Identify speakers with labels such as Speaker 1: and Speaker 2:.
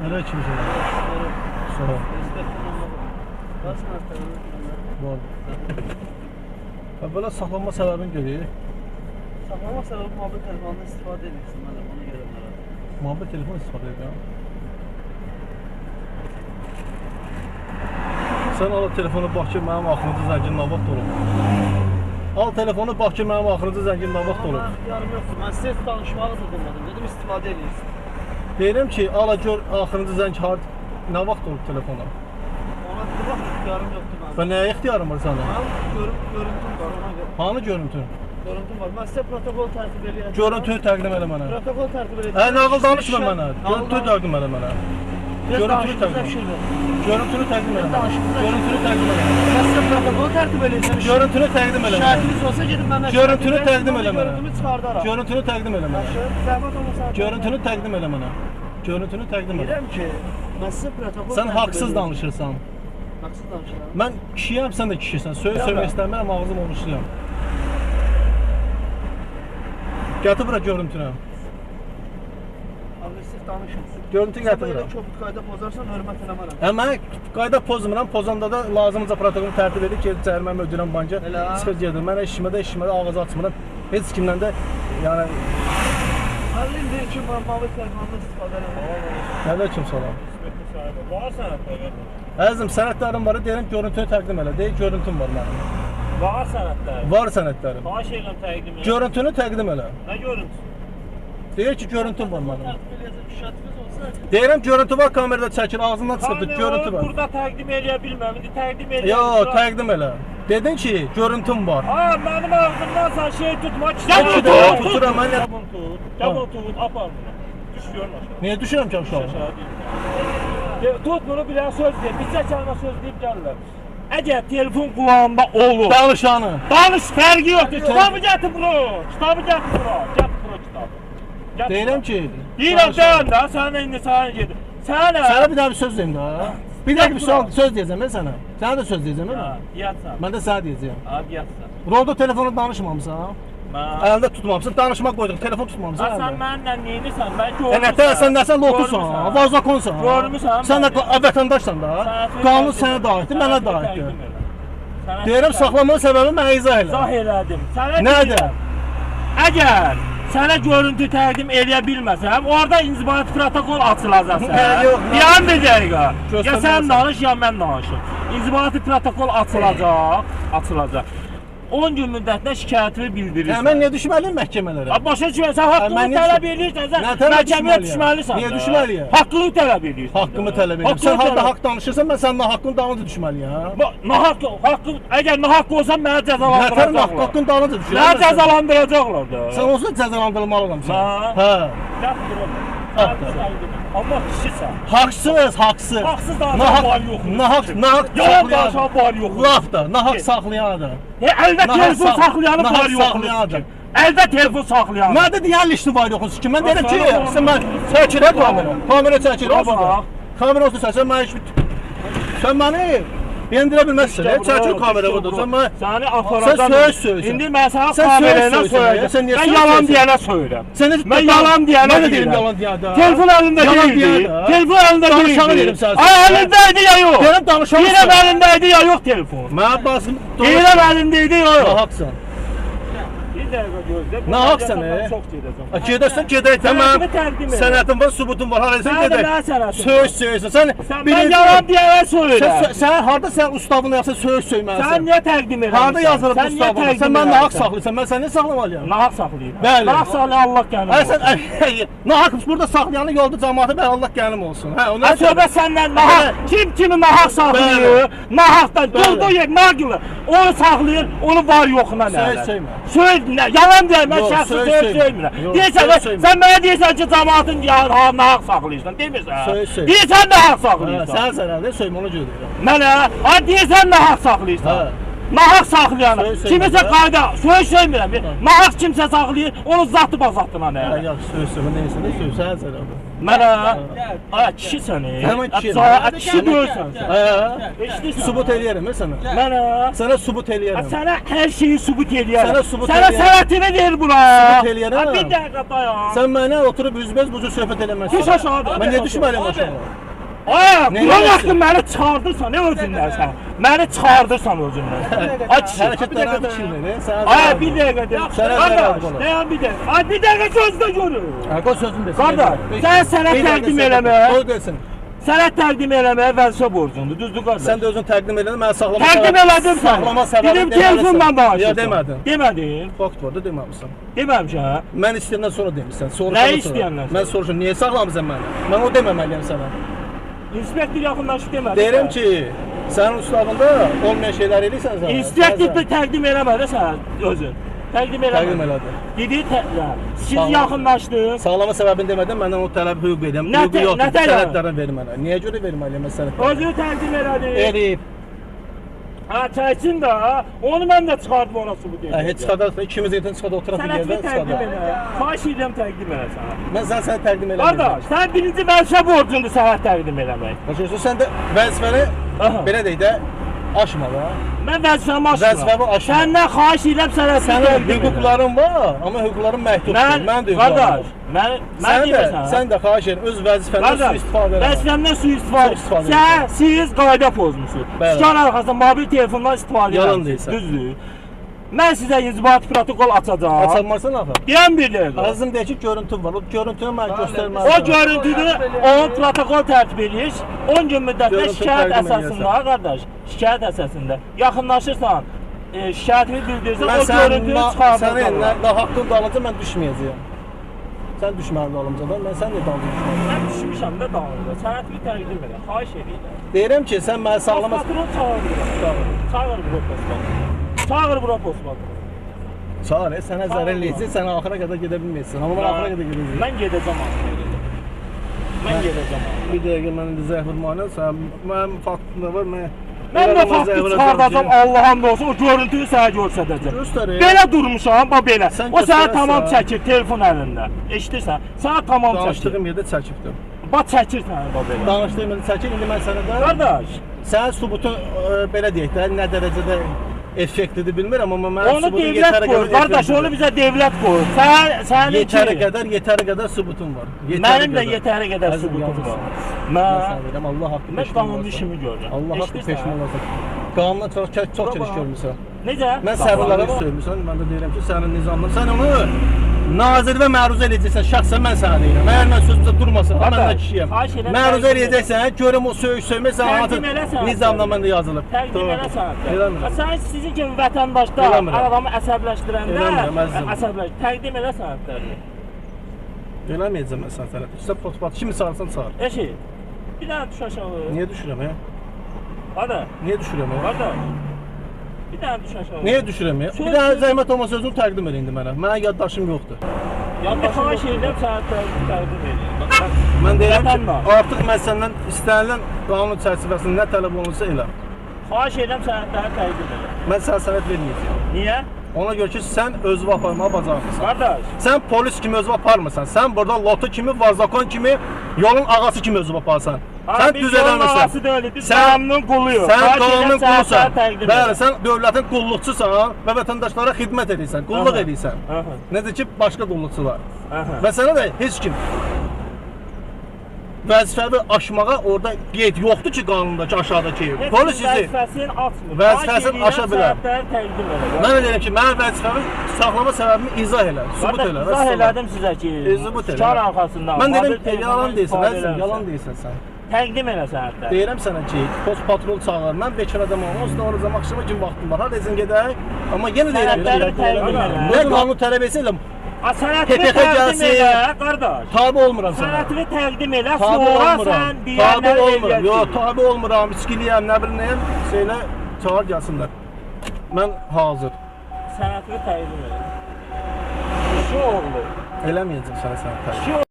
Speaker 1: Aleyküm selam. Sağ ol. Var. Böyle saxlanma səbəbini görəyik.
Speaker 2: Saxlanma səbəbi mobil telefondan istifadə edirsin, mən ona görə mərak.
Speaker 1: Mobil telefon istifadə edirəm. Sən al telefonu bax ki, mənim axırıncı zəngin nə vaxt olub? Al telefonu bax ki, mənim axırıncı zəngin nə vaxt olub?
Speaker 2: Yarım yoxdur, mən sizə danışmağı da durmadım, dedim istifadə edirsin.
Speaker 1: Deyirəm ki, ala gör axırıncı zəng nə vaxt olub telefona?
Speaker 2: Ona bir vaxt ixtiyarım yoxdur mənim.
Speaker 1: Və nəyə ixtiyarım var sənin?
Speaker 2: Mənim görüntüm var ona görə.
Speaker 1: Hanı görüntün?
Speaker 2: Görüntüm var, mən sizə protokol tərtib eləyəcəm.
Speaker 1: Görüntünü təqdim elə mənə.
Speaker 2: Protokol tərtib eləyəcəm.
Speaker 1: Nağıl danışma mənə. Görüntünü təqdim elə mənə. Görüntünü təqdim. Görüntünü təqdim elə. Görüntünü təqdim elə.
Speaker 2: Mən sizə protokol tərtib eləyəcəm.
Speaker 1: Görüntünü təqdim elə.
Speaker 2: Şahidiniz olsa gedin mənə.
Speaker 1: Görüntünü təqdim elə mənə.
Speaker 2: Görüntümü çıxardaram.
Speaker 1: Görüntünü təqdim elə mənə.
Speaker 2: Zəhmət olmasa.
Speaker 1: Görüntünü təqdim elə mənə. Görüntünü təqdim elə.
Speaker 2: Deyirəm ki, mən sizə protokol
Speaker 1: Sən haqsız danışırsan.
Speaker 2: Haqsız danışıram.
Speaker 1: Mən kişiyəm, sən də kişisən. Söymək istəmirəm, ağzım oruçluyam. Gətir bura görüntünü.
Speaker 2: Agresif danışın.
Speaker 1: Görüntü gətir bura.
Speaker 2: Sən kobud qayda pozarsan, hörmət eləmərəm.
Speaker 1: Mən qayda pozmuram, pozanda da lazımca protokolunu tərtib edib, geri cərimə ödəyirəm banka. Çıxır gedir. Mən işimə də ağız açmıram. Heç kimdən də, yəni...
Speaker 2: Həllin deyil ki, mən mobil telefondan istifadə edirəm.
Speaker 1: Aleyküm salam.
Speaker 2: Var sənətlər?
Speaker 1: Əzizim, sənətlərim var, deyirəm görüntünü təqdim elə. Deyir, görüntüm var mənim.
Speaker 2: Var sənətlər?
Speaker 1: Var sənətlərim.
Speaker 2: Xahiş edirəm təqdim elə.
Speaker 1: Görüntünü təqdim elə.
Speaker 2: Nə görüntüsü?
Speaker 1: Deyir ki, görüntüm var mənim.
Speaker 2: Tərtib eləyəcək şərtimiz olsa...
Speaker 1: Deyirəm, görüntü var, kamerada çəkir, ağzından çıxıbdır, görüntü var.
Speaker 2: Burada təqdim eləyə bilməm, indi təqdim eləyə
Speaker 1: Yo, təqdim elə. Dedin ki, görüntüm var.
Speaker 2: Aa, mənim ağzımdan sən şey tutma,
Speaker 1: Tuturam, mən nə...
Speaker 2: Kabul tut, apar bunu. Düşüyor aşağı.
Speaker 1: Niyə düşürəm ki aşağı?
Speaker 2: Tut bunu bilən söz deyir, bizə kəlmə söz deyib gəlirlər. Əgər telefon qulağında olur.
Speaker 1: Danışanı.
Speaker 2: Danış, fərqi yoxdur. Kitabı gətir bura. Kitabı gətir bura. Gətir bura kitabı.
Speaker 1: Deyirəm ki...
Speaker 2: Deyirəm deyəm də, sənə indi sənə gedir.
Speaker 1: Sənə bir daha bir söz deyim də. Bir daha bir söz deyəcəm mən sənə. Sənə də söz deyəcəm mən.
Speaker 2: Deyətsən.
Speaker 1: Mən də sənə deyəcəyəm.
Speaker 2: Deyətsən.
Speaker 1: Rolda telefonu danışmamısan. Əlində tutmamısan, danışmaq qoydun, telefon tutmamısan.
Speaker 2: Sən mənimlə neyinirsən? Mən görmüsən.
Speaker 1: Sən nəsən lotusan, vazakonsan.
Speaker 2: Görmüsən.
Speaker 1: Sən də vətəndaşsan da. Qanun sənə də aiddir, mənə də aiddir. Deyirəm, saxlamanın səbəbi mənə izah elə.
Speaker 2: İzah elədim.
Speaker 1: Nədir?
Speaker 2: Əgər sənə görüntü təqdim eləyə bilməsəm, orada inzibati protokol açılacaq sən. Yan bir dəqiqə. Ya sən danış, ya mən danışım. İnzibati protokol açılacaq. 10 gün müddətində şikayətini bildirirsən.
Speaker 1: Mən niyə düşməliyim məhkəmələrə?
Speaker 2: Başa düşmürsən, sən haqqını tələb edirsən, sən məhkəməyə düşməlisən.
Speaker 1: Niyə düşməliyəm?
Speaker 2: Haqqını tələb edirsən.
Speaker 1: Haqqımı tələb edirəm. Sən harada haqq danışırsan, mən sənin haqqın dalınca düşməliyəm.
Speaker 2: Əgər nahaq olsan, mənə cəzalandıracaqlar.
Speaker 1: Haqqın dalınca düşməliyəm.
Speaker 2: Mənə cəzalandıracaqlar da.
Speaker 1: Sən olsa cəzalandırılmalıydın.
Speaker 2: Hə. Amma kişisən.
Speaker 1: Haqsız, haqsız.
Speaker 2: Haqsız danışan var yox.
Speaker 1: Nahaq
Speaker 2: yalan danışan var yox.
Speaker 1: Laf da, nahaq saxlayandır.
Speaker 2: Əldə telefon saxlayanı var yox. Əldə telefon saxlayanı.
Speaker 1: Məndə deyən lişli var yoxsunuz ki, mən deyirəm ki, mən çəkirə kamera çəkir. Kamera olsa çəkir, mən sən məni yendirə bilməzsən, çəkir kamera burada.
Speaker 2: Səni aparacam.
Speaker 1: Sən söz.
Speaker 2: İndi mən sənə kamerayla söyləyəcəm. Mən yalan deyənə söyləyəm. Mən yalan deyənə deyirəm. Telefon əlində deyildi. Telefon əlində deyildi. Ay, əlindəydi ya yox. Deyirəm əlindəydi ya yox telefon.
Speaker 1: Mən basım.
Speaker 2: Deyirəm əlindəydi ya yox.
Speaker 1: Haqsan.
Speaker 2: Bir dəqiqə gözlə.
Speaker 1: Nə haqsan?
Speaker 2: Çox gedəcəm.
Speaker 1: Gedəsən, gedək. Tamam. Sənətin var, sübutun var. Haraysan gedək. Söz söyürsən. Sən
Speaker 2: yalan deyənə söyləyəm.
Speaker 1: Sən harada sən ustavını yapsan söz söyməlisən.
Speaker 2: Sən niyə təqdim edirsən?
Speaker 1: Harada yazılıb ustavını? Sən mən nahaq saxlayırsan. Mən səni niyə saxlamalıyam?
Speaker 2: Nahaq saxlayırım.
Speaker 1: Bəli.
Speaker 2: Nahaq saxlayan Allah qənim olsun.
Speaker 1: Sən nahaq burada saxlayanı yolda cəmaata mən Allah qənim olsun.
Speaker 2: Söhbət səndən nahaq. Kim kimi nahaq saxlayır? Nahaqdan durduğu yer naqılı. Onu saxlayır, onu var yoxuna nə?
Speaker 1: Söz söymə.
Speaker 2: Söz yalan deyil, mən şəxsi söz söymirəm. Deyirsən, sən mənə deyirsən ki, cəmaatın nahaq saxlayırsan, demirsən? Deyirsən nahaq saxlayırsan.
Speaker 1: Sən sənədə söymə, onu görürəm.
Speaker 2: Mənə, deyirsən nahaq saxlayırsan. Nahaq saxlayanı.
Speaker 1: Söz
Speaker 2: Kimisə
Speaker 1: söyləyirəm.
Speaker 2: qayda, söz söymirəm. Nahaq kimsə saxlayır, onu zatı bazatdına nə?
Speaker 1: Yaxşı, söz neysə, nə söz, sən sən.
Speaker 2: Mənə, ay kişi səni.
Speaker 1: Həmin kişiyəm.
Speaker 2: Kişi deyirsən sən. Eşidirsən?
Speaker 1: Sübut eləyərəm sənə.
Speaker 2: Mənə.
Speaker 1: Sənə sübut eləyərəm.
Speaker 2: Sənə hər şeyi sübut eləyərəm.
Speaker 1: Sənə sübut
Speaker 2: Sənə
Speaker 1: eləyərəm.
Speaker 2: sənətini ver buna.
Speaker 1: Sübut eləyərəm.
Speaker 2: Bir dəqiqə dayan.
Speaker 1: Sən mənə oturub üzbəz bu cür söhbət eləməzsən.
Speaker 2: Düş aşağı.
Speaker 1: Mən nə düşməliyəm aşağı?
Speaker 2: Ay,
Speaker 1: Ne
Speaker 2: buna
Speaker 1: diyorsun?
Speaker 2: vaxtı məni çıxardırsan, nə özündən sən? Məni çıxardırsan özündən. Ay kişi.
Speaker 1: Hərəkətlərə fikir ver. Sən
Speaker 2: Ay bir dəqiqə de.
Speaker 1: Sənə
Speaker 2: Qardaş,
Speaker 1: zərər olur.
Speaker 2: dayan bir dəqiqə. Ay bir dəqiqə gözlə görür.
Speaker 1: Qoy sözünü desin.
Speaker 2: Qardaş, sən sənət təqdim eləməyə,
Speaker 1: Qoy desin.
Speaker 2: sənət təqdim eləməyə vəzifə borcundur, düzdür qardaş?
Speaker 1: Sən də özün təqdim elədin, mən saxlama
Speaker 2: Təqdim elədim sən.
Speaker 1: Saxlama səbəbi
Speaker 2: Dedim telefonla danışırsan.
Speaker 1: Ya demədin.
Speaker 2: Demədin.
Speaker 1: Fakt var da deməmisən.
Speaker 2: Deməmişəm.
Speaker 1: Mən istəyəndən sonra demirsən.
Speaker 2: Nəyi istəyəndən sonra?
Speaker 1: Mən soruşum, niyə saxlamısan məni? Mən o deməməliyəm sənə.
Speaker 2: İnspektor yaxınlaşıb demədi.
Speaker 1: Deyirəm ki, sənin ustavında olmayan şeylər eləyirsən sən.
Speaker 2: İnspektor təqdim eləmədi sən özün. Təqdim eləmədi.
Speaker 1: Təqdim elədi.
Speaker 2: Dedi, siz
Speaker 1: Sağlam.
Speaker 2: yaxınlaşdınız.
Speaker 1: Sağlama səbəbini demədin, məndən o tələb hüquq verirəm.
Speaker 2: Nə
Speaker 1: Hüququ yoxdur,
Speaker 2: nə tələb?
Speaker 1: sənədlərini ver mənə. Niyə görə verməliyəm mən sənədləri?
Speaker 2: Özü təqdim elədi.
Speaker 1: Eləyib.
Speaker 2: Ha çəksin də, onu mən də çıxardım ona sübut edim.
Speaker 1: Heç çıxadarsan, ikimiz yerdən çıxada oturaq bir
Speaker 2: Sənətini
Speaker 1: yerdən
Speaker 2: təqdim
Speaker 1: çıxadar.
Speaker 2: elə. Xahiş edirəm təqdim elə sənə.
Speaker 1: Mən sənə təqdim eləmirəm.
Speaker 2: Qardaş, sən birinci vəzifə borcundur sənət təqdim eləmək.
Speaker 1: Başa sən də vəzifəni
Speaker 2: Aha.
Speaker 1: belə deyək də aşma da.
Speaker 2: Mən vəzifəmi aşmıram.
Speaker 1: Vəzifəmi aşmıram.
Speaker 2: Səndən xahiş edirəm sənətini
Speaker 1: Sənin
Speaker 2: təqdim elə.
Speaker 1: hüquqların var, amma hüquqların məhduddur. Mən də hüquqlarım
Speaker 2: qardaş,
Speaker 1: var.
Speaker 2: mən deyirəm
Speaker 1: Sən də xahiş edirəm öz vəzifəndən
Speaker 2: Qardaş,
Speaker 1: sui-istifadə eləmə.
Speaker 2: vəzifəmdən sui-istifadə.
Speaker 1: Çox istifadə
Speaker 2: Sən, siz qayda pozmusunuz.
Speaker 1: Bəli.
Speaker 2: Şikar arxasında mobil telefondan istifadə
Speaker 1: Yalan
Speaker 2: edirsiniz.
Speaker 1: deyirsən.
Speaker 2: Düzdür. Mən sizə inzibati protokol açacağam.
Speaker 1: Açılmarsan axı.
Speaker 2: Deyəm bir dəqiqə.
Speaker 1: Azım deyək ki, görüntün var. O görüntünü mən göstərməliyəm.
Speaker 2: O görüntünü onun protokol tərtib edir. 10 gün müddətində
Speaker 1: Görüntü
Speaker 2: şikayət
Speaker 1: təqdim
Speaker 2: əsasında, qardaş, şikayət əsasında yaxınlaşırsan, şikayətini bildirsən,
Speaker 1: Mən
Speaker 2: o görüntünü
Speaker 1: sənə
Speaker 2: çıxardır.
Speaker 1: nə haqqın dalınca mən düşməyəcəyəm. Sən düşməli dalınca da, mən sən niyə dalınca düşməliyəm?
Speaker 2: Mən düşmüşəm də dalında. Sənətini təqdim elə. Xahiş edirəm.
Speaker 1: Deyirəm ki, sən məni sağlama...
Speaker 2: Patron çağırır. Çağır bura postman. Çağır bura postman.
Speaker 1: Çağır, sənə zərər eləyəcək, sən axıra qədər gedə bilməyəcəksən. Amma mən axıra qədər gedəcəyim.
Speaker 2: Mən gedəcəm axıra. Mən gedəcəm axıra.
Speaker 1: Bir dəqiqə mən indi zəh vurmanı, sən mənim faktımda var,
Speaker 2: Mən də faktı çıxardacam, Allah'ın da olsun, o görüntünü sənə göstərəcəm.
Speaker 1: Göstərir.
Speaker 2: Belə durmuşam, bax belə.
Speaker 1: Sən
Speaker 2: O sənə
Speaker 1: göstərərsən.
Speaker 2: tamam çəkir, telefon əlində. Eşidirsən? Sənə tamam çəkir.
Speaker 1: Danışdığım yerdə çəkibdim.
Speaker 2: Bax çəkir sənə bax belə.
Speaker 1: Danışdığım yerdə çəkir, indi mən sənə də...
Speaker 2: Qardaş,
Speaker 1: Sənin sübutun, belə deyək də, nə dərəcədə effektlidir bilmirəm, amma mən
Speaker 2: onu
Speaker 1: sübutun
Speaker 2: devlət qoyur. Qardaş, onu bizə devlət qoyur. Sənin
Speaker 1: yetəri qədər sübutum var.
Speaker 2: Mənim də yetəri qədər
Speaker 1: Əzizim,
Speaker 2: sübutum var.
Speaker 1: Mən sənə deyirəm, Allah haqqı
Speaker 2: Mən
Speaker 1: peşman
Speaker 2: qanunlu
Speaker 1: olasın.
Speaker 2: işimi görürəm.
Speaker 1: Allah haqqı
Speaker 2: Eşidirsən?
Speaker 1: peşman olasın. Qanunla çox çəliş görmüsən.
Speaker 2: Necə?
Speaker 1: Mən sərvələrə söylüyorsan, mən də deyirəm ki, sənin nizamdan, sən onu nazir və məruzə eləyəcəksən, şəxsən mən sənə deyirəm. Əgər mən sözümdə durmasın, mən də kişiyəm. Məruzə eləyəcəksən, görüm o söymək sən hansı nizamla məndə yazılıb.
Speaker 2: Təqdim elə sənətlər.
Speaker 1: Eləmirəm.
Speaker 2: Sən sizin kimi vətəndaşlar
Speaker 1: Eləmirəm.
Speaker 2: adamı əsəbləşdirəndə
Speaker 1: Eləmirəm, əzizim.
Speaker 2: təqdim elə sənətlərini.
Speaker 1: Eləməyəcəm mən sənə tərəf. Sən potpat, kimi çağırsan çağır.
Speaker 2: Eşi, bir dənə düş aşağı.
Speaker 1: Niyə düşürəm ya?
Speaker 2: Hadi,
Speaker 1: Niyə düşürəm ya?
Speaker 2: hadi. Bir dənə düş aşağı.
Speaker 1: Niyə düşürəm ya? Bir dənə zəhmət olmasa özünü təqdim elə indi mənə. Mənə yaddaşım yoxdur.
Speaker 2: Yəni xahiş edirəm sənətlərini təqdim edin.
Speaker 1: Mən deyirəm ki,
Speaker 2: Vətəndaş.
Speaker 1: artıq mən səndən istənilən qanun çərçivəsində nə tələb olunursa elə.
Speaker 2: Xahiş edirəm sənətləri təqdim edin.
Speaker 1: Mən sənə sənət verməyəcəm.
Speaker 2: Niyə?
Speaker 1: Ona görə ki, sən özünü aparmağı bacarmırsan.
Speaker 2: Qardaş,
Speaker 1: Sən polis kimi özünü aparmırsan. Sən burada lotu kimi, vazakon kimi, yolun ağası kimi özünü aparsan. Sən düz eləmirsən.
Speaker 2: Biz qanunun quluyuq.
Speaker 1: Sən qanunun qulusan.
Speaker 2: Bəli,
Speaker 1: Bəli, sən dövlətin qulluqçusan və vətəndaşlara xidmət edirsən, qulluq edirsən.
Speaker 2: Aha.
Speaker 1: Necə ki, başqa qulluqçular.
Speaker 2: Aha.
Speaker 1: Və sənə də heç kim vəzifəvi aşmağa orada qeyd yoxdur ki, qanundakı aşağıdakı. Polis sizi
Speaker 2: vəzifəsini açmır.
Speaker 1: Vəzifəsini aşa bilər.
Speaker 2: Sənətləri təqdim edin.
Speaker 1: mən deyirəm ki, mənim vəzifəmi saxlama səbəbimi izah elə, sübut elə.
Speaker 2: İzah elədim sizə ki,
Speaker 1: Sübut elə.
Speaker 2: şikar arxasında.
Speaker 1: Mən
Speaker 2: mobil
Speaker 1: deyirəm,
Speaker 2: telefondan
Speaker 1: yalan deyirsən,
Speaker 2: istifadə
Speaker 1: əzizim,
Speaker 2: edirsən.
Speaker 1: yalan deyirsən sən.
Speaker 2: Təqdim elə sənətləri.
Speaker 1: Deyirəm sənə ki, post patrol çağır, mən bekar adamam, onsuz da orada axşama kimi vaxtım var, hadi izin gedək. Amma yenə
Speaker 2: Sənədləri təqdim elə.
Speaker 1: nə qanun tələb etsə elə
Speaker 2: Sənətini
Speaker 1: PPK
Speaker 2: təqdim
Speaker 1: gəlsin.
Speaker 2: elə, qardaş.
Speaker 1: tabi olmuram sənə.
Speaker 2: Sənətini təqdim elə,
Speaker 1: Tabi
Speaker 2: sonra
Speaker 1: olmuram,
Speaker 2: sən
Speaker 1: tabi
Speaker 2: deyənləri
Speaker 1: olmuram,
Speaker 2: eləyəcəksən.
Speaker 1: yox, tabi olmuram, içkiliyəm, nə bilim nəyəm, şeylə çağır gəlsinlər. Mən hazır.
Speaker 2: Sənətini təqdim elə. Kişi oğlu.
Speaker 1: Eləməyəcəm sənə sənət təqdim.
Speaker 2: Kişi